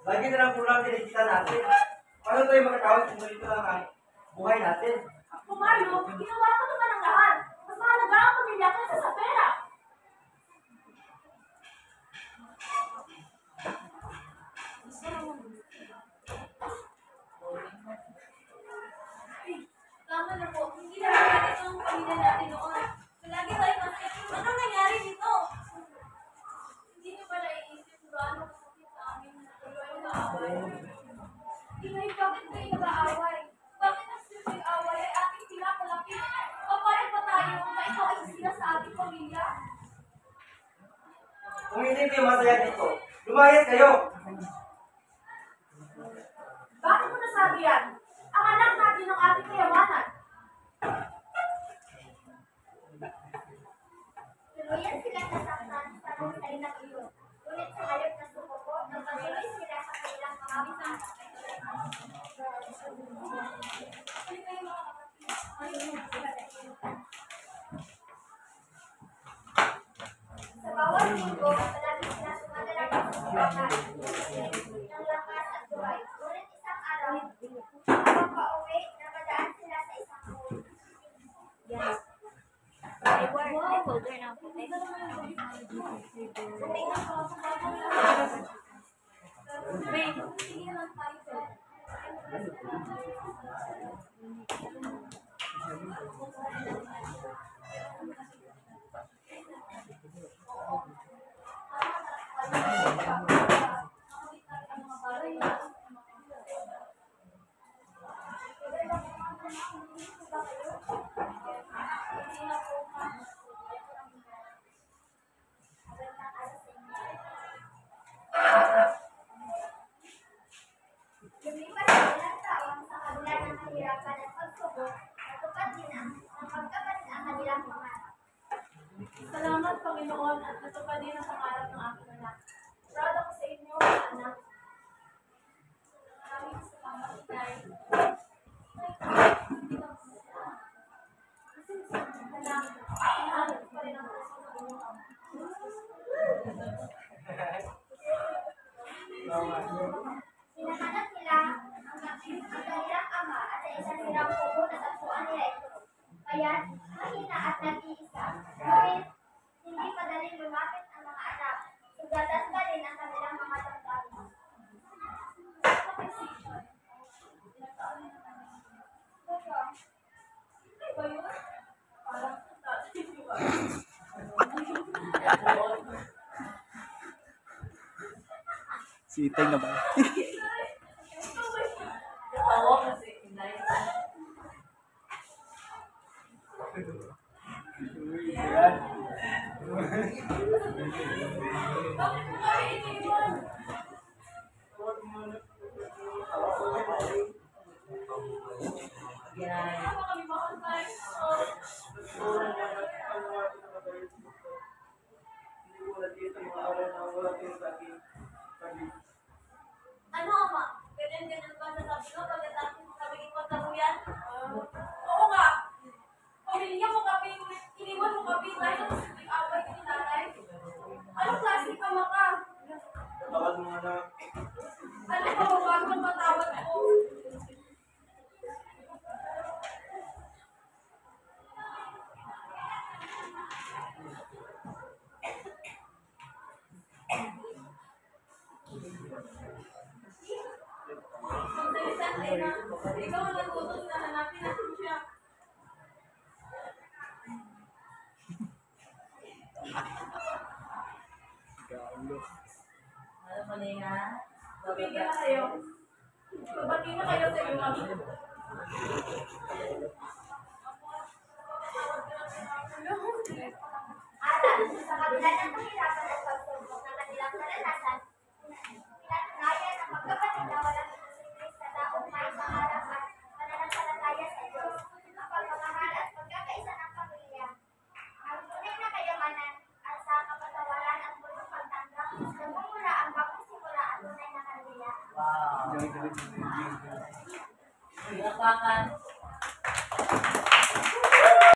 Lagi na lang po lang kinikita natin. Paano tayo makakawin kung ganito lang ang buhay natin? Kung Mario, ginawa ko naman ang lahat. Mas mahalaga ang pamilya kaysa sa pera. Tama na po. Hindi na ganito ang pamilya natin noon. Palagi tayo masakit. Anong nangyari dito? Hindi niyo ba naiisip kung gaano kasakit sa amin na kayo nag-aaway? Inay, bakit kayo nag-aaway? Bakit ang simpleng away ay ating pinapalaki? Papayag ba tayo na ikaw ay sila sa ating pamilya? Kung hindi kayo masaya dito, lumayas kayo! Bakit mo nasabi yan? Ang anak natin ng ating kayamanan. Tuluyan sila nasaktan sa pagkain ng iyon. Ngunit sa halip na sumuko, nagpatuloy sila sa kanilang mga sa bawat linggo, palagi sila sumadala ng susubakan ng lakas at buhay. Ngunit isang araw, pagka-uwi, napadaan sila sa isang pool. Lumipas ang ilang taon sa kabila ng kahirapan at pagsubok, natupad din ang pagkapatid ang kanilang pangarap. Salamat, Panginoon, at natupad din ang pangarap ng aking anak. Proud ako sa inyo, mga anak. Maraming salamat, Inay. Inaanap pa rin ang puso ng inyong ama. Hinahanap nila ang kanilang ama at sa isang hirang kubo na tagpuan nila ito. Kaya't mahina at nag-iisa. Ngunit hindi madaling lumapit ang mga anak. Sugatan pa rin ang kanilang mga damdamin. Ba yun? Parang tatay ko ba? Sitay na ba? Tawa kasi, Inay. Bakit mo kami iniwan? Kaya kami makantay. Ano, ama? Ganyan-ganyan ba sasabi mo pagkatapos mo kami ipagtabuyan? Oo nga. Pamilya mo kami, iniwan mo kami dahil sa simpleng away ni nanay. Anong klase ka maka? Tawad mo na. Ano ba bago ang patawad ko? Magdalisan, Lena. Ikaw ang nag-utos na hanapin natin siya. Ano mo na nga? Tumigil na kayo. Magbati na kayo sa inyong mga Aral, sa kabila ng kahirapan at pagsubok ng kanilang naranasan, pinatunayan ng magkapatid na walang itutulis sa taong may pangarap at pananampalataya sa Diyos, ang pagmamahal at pagkakaisa ng pamilya. Ang tunay na kayamanan at sa kapatawaran at bulong pagtanggap, nagmumula ang bagong simula at tunay na kanila. Lapakan.